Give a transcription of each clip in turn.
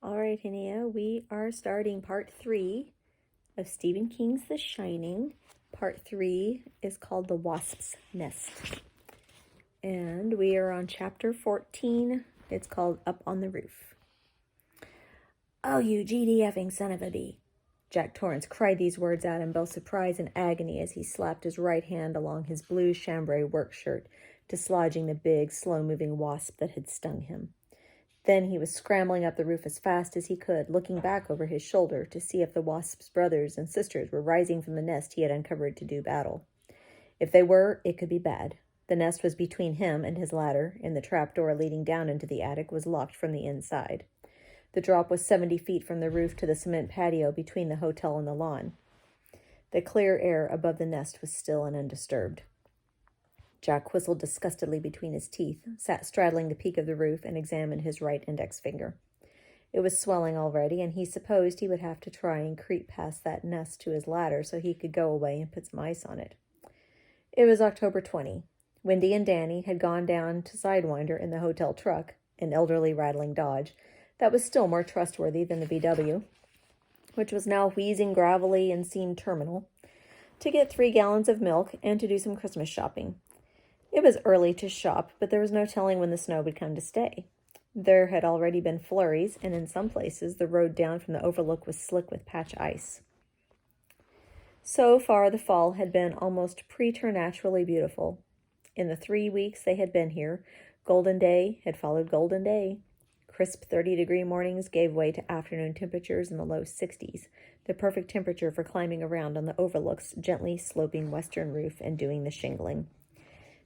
All right, Hania, we are starting part 3 of Stephen King's The Shining. Part 3 is called The Wasp's Nest. And we are on chapter 14. It's called Up on the Roof. "Oh, you GDFing son of a bee." Jack Torrance cried these words out in both surprise and agony as he slapped his right hand along his blue chambray work shirt, dislodging the big, slow-moving wasp that had stung him. Then he was scrambling up the roof as fast as he could, looking back over his shoulder to see if the wasp's brothers and sisters were rising from the nest he had uncovered to do battle. If they were, it could be bad. The nest was between him and his ladder, and the trapdoor leading down into the attic was locked from the inside. The drop was 70 feet from the roof to the cement patio between the hotel and the lawn. The clear air above the nest was still and undisturbed. Jack whistled disgustedly between his teeth, sat straddling the peak of the roof, and examined his right index finger. It was swelling already, and he supposed he would have to try and creep past that nest to his ladder so he could go away and put some ice on it. It was October 20. Wendy and Danny had gone down to Sidewinder in the hotel truck, an elderly rattling Dodge, that was still more trustworthy than the VW, which was now wheezing gravelly and seemed terminal, to get 3 gallons of milk and to do some Christmas shopping. It was early to shop, but there was no telling when the snow would come to stay. There had already been flurries, and in some places the road down from the overlook was slick with patch ice. So far the fall had been almost preternaturally beautiful. In the 3 weeks they had been here, golden day had followed golden day. Crisp 30-degree mornings gave way to afternoon temperatures in the low 60s, the perfect temperature for climbing around on the overlook's gently sloping western roof and doing the shingling.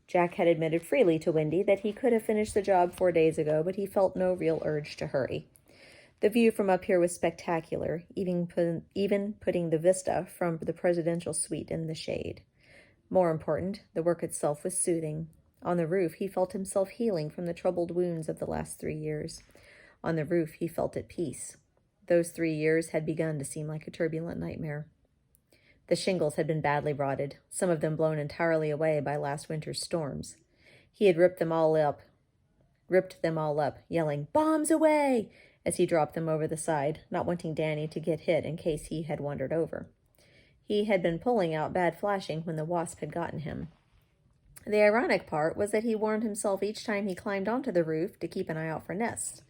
Jack had admitted freely to Wendy that he could have finished the job 4 days ago, but he felt no real urge to hurry. The view from up here was spectacular, even putting the vista from the presidential suite in the shade. More important, the work itself was soothing. On the roof, he felt himself healing from the troubled wounds of the last 3 years. On the roof, he felt at peace. Those 3 years had begun to seem like a turbulent nightmare. The shingles had been badly rotted, some of them blown entirely away by last winter's storms. He had ripped them all up, yelling, "Bombs away!" as he dropped them over the side, not wanting Danny to get hit in case he had wandered over. He had been pulling out bad flashing when the wasp had gotten him. The ironic part was that he warned himself each time he climbed onto the roof to keep an eye out for nests.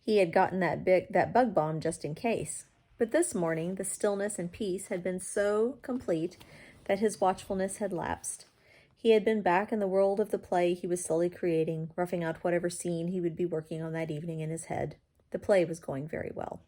He had gotten that bug bomb just in case. But this morning, the stillness and peace had been so complete that his watchfulness had lapsed. He had been back in the world of the play he was slowly creating, roughing out whatever scene he would be working on that evening in his head. The play was going very well.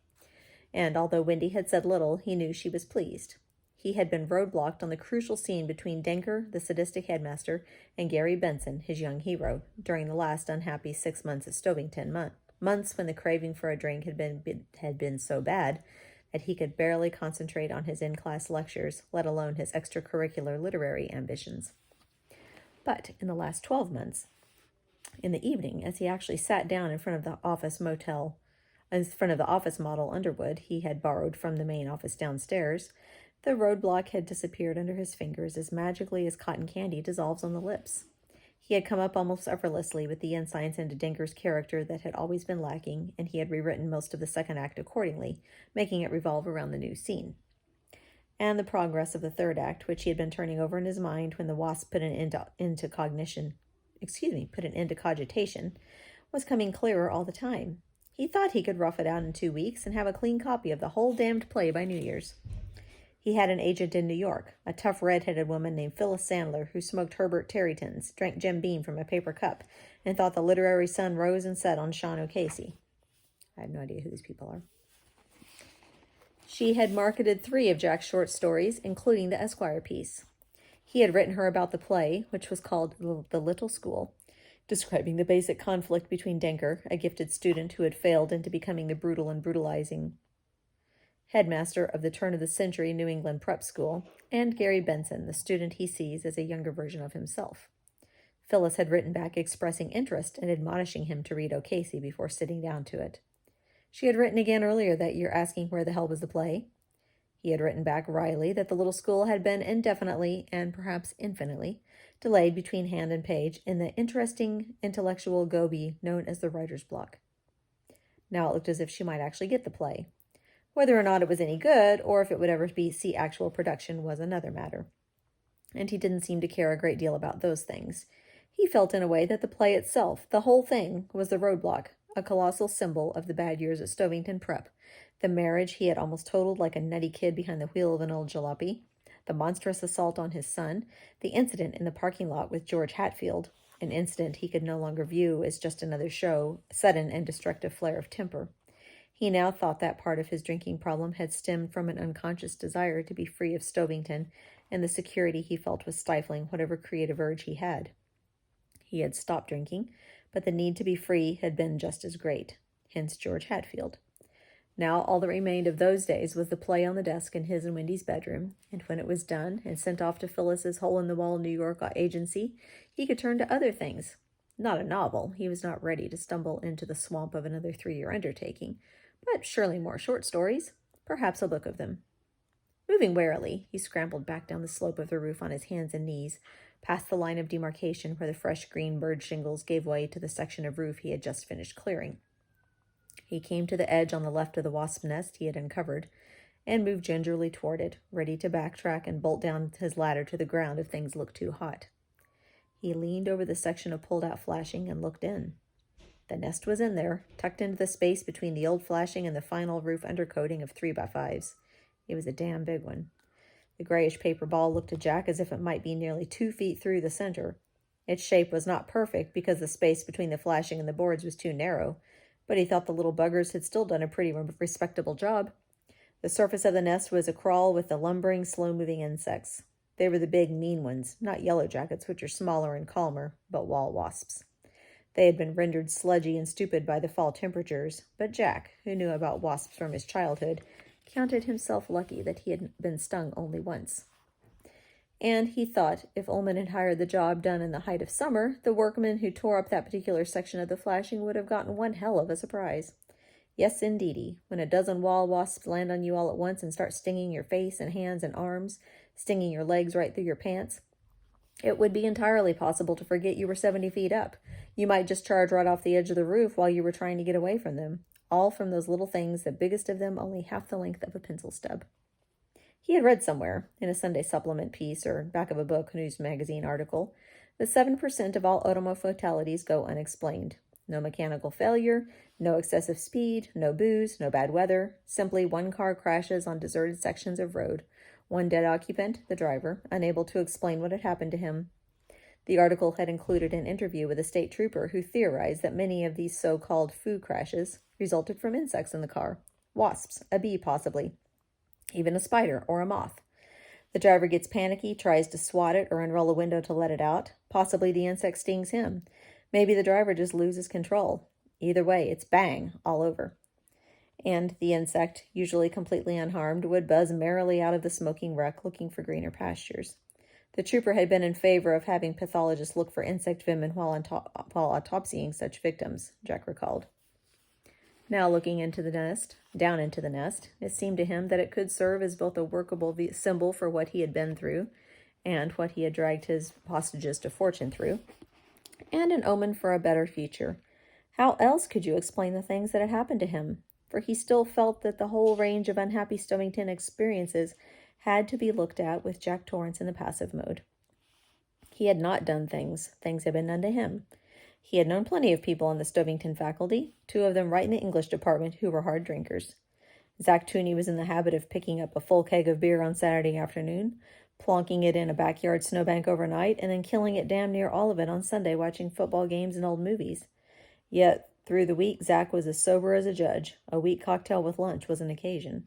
And although Wendy had said little, he knew she was pleased. He had been roadblocked on the crucial scene between Denker, the sadistic headmaster, and Gary Benson, his young hero, during the last unhappy 6 months at Stovington, months when the craving for a drink had been so bad that he could barely concentrate on his in-class lectures, let alone his extracurricular literary ambitions. But in the last 12 months, in the evening, as he actually sat down in front of the office model Underwood he had borrowed from the main office downstairs, the roadblock had disappeared under his fingers as magically as cotton candy dissolves on the lips. He had come up almost effortlessly with the insights into Denker's character that had always been lacking, and he had rewritten most of the second act accordingly, making it revolve around the new scene. And the progress of the third act, which he had been turning over in his mind when the wasp put an end to cogitation, was coming clearer all the time. He thought he could rough it out in 2 weeks and have a clean copy of the whole damned play by New Year's. He had an agent in New York, a tough red-headed woman named Phyllis Sandler, who smoked Herbert Terrytons, drank Jim Beam from a paper cup, and thought the literary sun rose and set on Sean O'Casey. I have no idea who these people are. She had marketed 3 of Jack's short stories, including the Esquire piece. He had written her about the play, which was called The Little School, describing the basic conflict between Denker, a gifted student who had failed into becoming the brutal and brutalizing headmaster of the turn-of-the-century New England prep school, and Gary Benson, the student he sees as a younger version of himself. Phyllis had written back expressing interest and admonishing him to read O'Casey before sitting down to it. She had written again earlier that year asking where the hell was the play. He had written back wryly that the little school had been indefinitely, and perhaps infinitely, delayed between hand and page in the interesting intellectual goby known as the writer's block. Now it looked as if she might actually get the play. Whether or not it was any good, or if it would ever see actual production, was another matter. And he didn't seem to care a great deal about those things. He felt in a way that the play itself, the whole thing, was the roadblock, a colossal symbol of the bad years at Stovington Prep, the marriage he had almost totaled like a nutty kid behind the wheel of an old jalopy, the monstrous assault on his son, the incident in the parking lot with George Hatfield, an incident he could no longer view as just another sudden and destructive flare of temper. He now thought that part of his drinking problem had stemmed from an unconscious desire to be free of Stovington, and the security he felt was stifling whatever creative urge he had. He had stopped drinking, but the need to be free had been just as great, hence George Hatfield. Now all that remained of those days was the play on the desk in his and Wendy's bedroom, and when it was done and sent off to Phyllis's hole-in-the-wall New York agency, he could turn to other things. Not a novel. He was not ready to stumble into the swamp of another 3-year undertaking, but surely more short stories, perhaps a book of them. Moving warily, he scrambled back down the slope of the roof on his hands and knees, past the line of demarcation where the fresh green bird shingles gave way to the section of roof he had just finished clearing. He came to the edge on the left of the wasp nest he had uncovered, and moved gingerly toward it, ready to backtrack and bolt down his ladder to the ground if things looked too hot. He leaned over the section of pulled-out flashing and looked in. The nest was in there, tucked into the space between the old flashing and the final roof undercoating of 3x5s. It was a damn big one. The grayish paper ball looked to Jack as if it might be nearly 2 feet through the center. Its shape was not perfect because the space between the flashing and the boards was too narrow, but he thought the little buggers had still done a pretty respectable job. The surface of the nest was a crawl with the lumbering, slow-moving insects. They were the big, mean ones, not yellow jackets, which are smaller and calmer, but wall wasps. They had been rendered sludgy and stupid by the fall temperatures, but Jack, who knew about wasps from his childhood, counted himself lucky that he had been stung only once. And he thought if Ullman had hired the job done in the height of summer, the workman who tore up that particular section of the flashing would have gotten one hell of a surprise. Yes, indeedy, when a dozen wall wasps land on you all at once and start stinging your face and hands and arms, stinging your legs right through your pants, it would be entirely possible to forget you were 70 feet up. You might just charge right off the edge of the roof while you were trying to get away from them, all from those little things, the biggest of them only half the length of a pencil stub. He had read somewhere, in a Sunday supplement piece or back of a book, news magazine article, that 7% of all automobile fatalities go unexplained. No mechanical failure, no excessive speed, no booze, no bad weather, simply one car crashes on deserted sections of road, one dead occupant, the driver, unable to explain what had happened to him. The article had included an interview with a state trooper who theorized that many of these so-called foo crashes resulted from insects in the car, wasps, a bee possibly, even a spider or a moth. The driver gets panicky, tries to swat it or unroll a window to let it out. Possibly the insect stings him. Maybe the driver just loses control. Either way, it's bang, all over. And the insect, usually completely unharmed, would buzz merrily out of the smoking wreck looking for greener pastures. The trooper had been in favor of having pathologists look for insect venom while autopsying such victims, Jack recalled. Now looking into the nest, down into the nest, it seemed to him that it could serve as both a workable symbol for what he had been through and what he had dragged his hostages to fortune through, and an omen for a better future. How else could you explain the things that had happened to him? For he still felt that the whole range of unhappy Stovington experiences had to be looked at with Jack Torrance in the passive mode. He had not done things. Things had been done to him. He had known plenty of people in the Stovington faculty, 2 of them right in the English department, who were hard drinkers. Zach Tooney was in the habit of picking up a full keg of beer on Saturday afternoon, plonking it in a backyard snowbank overnight, and then killing it damn near all of it on Sunday watching football games and old movies. Yet, through the week, Zach was as sober as a judge. A weak cocktail with lunch was an occasion.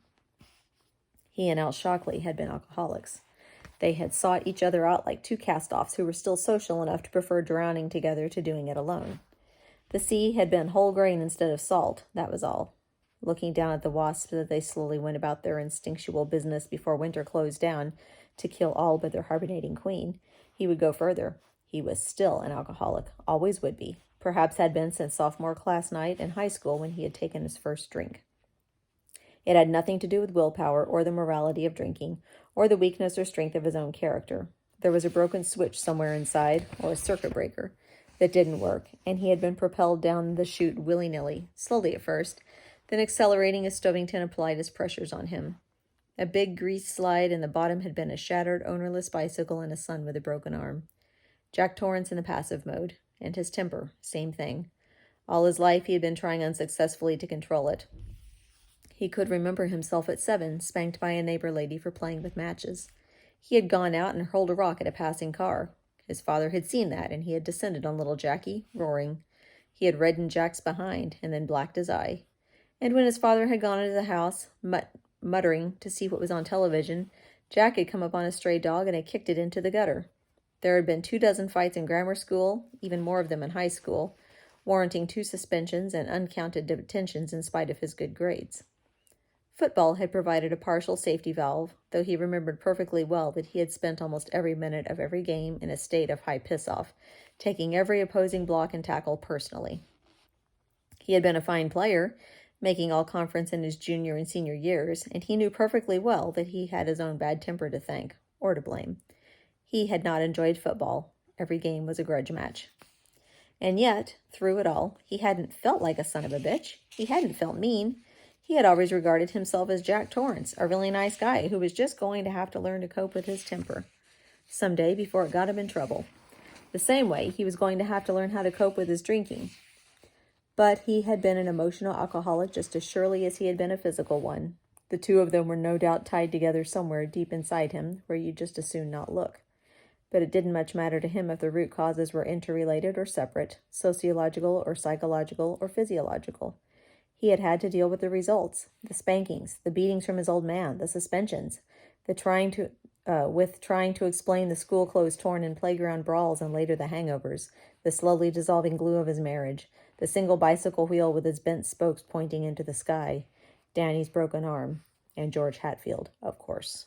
He and Al Shockley had been alcoholics. They had sought each other out like 2 cast-offs who were still social enough to prefer drowning together to doing it alone. The sea had been whole grain instead of salt, that was all. Looking down at the wasps as they slowly went about their instinctual business before winter closed down to kill all but their hibernating queen, he would go further. He was still an alcoholic, always would be, perhaps had been since sophomore class night in high school when he had taken his first drink. It had nothing to do with willpower or the morality of drinking, or the weakness or strength of his own character. There was a broken switch somewhere inside, or a circuit breaker. that didn't work, and he had been propelled down the chute willy-nilly, slowly at first, then accelerating as Stovington applied his pressures on him. A big grease slide, and the bottom had been a shattered, ownerless bicycle and a son with a broken arm. Jack Torrance in the passive mode, and his temper, same thing. All his life he had been trying unsuccessfully to control it. He could remember himself at 7, spanked by a neighbor lady for playing with matches. He had gone out and hurled a rock at a passing car. His father had seen that, and he had descended on little Jackie, roaring. He had reddened Jack's behind, and then blacked his eye. And when his father had gone into the house, muttering to see what was on television, Jack had come upon a stray dog and had kicked it into the gutter. There had been 24 fights in grammar school, even more of them in high school, warranting 2 suspensions and uncounted detentions in spite of his good grades. Football had provided a partial safety valve, though he remembered perfectly well that he had spent almost every minute of every game in a state of high piss-off, taking every opposing block and tackle personally. He had been a fine player, making all-conference in his junior and senior years, and he knew perfectly well that he had his own bad temper to thank, or to blame. He had not enjoyed football. Every game was a grudge match. And yet, through it all, he hadn't felt like a son of a bitch. He hadn't felt mean. He had always regarded himself as Jack Torrance, a really nice guy who was just going to have to learn to cope with his temper someday before it got him in trouble. The same way he was going to have to learn how to cope with his drinking. But he had been an emotional alcoholic just as surely as he had been a physical one. The two of them were no doubt tied together somewhere deep inside him, where you'd just as soon not look. But it didn't much matter to him if the root causes were interrelated or separate, sociological or psychological or physiological. He had had to deal with the results, the spankings, the beatings from his old man, the suspensions, trying to explain the school clothes torn in playground brawls and later the hangovers, the slowly dissolving glue of his marriage, the single bicycle wheel with its bent spokes pointing into the sky, Danny's broken arm, and George Hatfield, of course.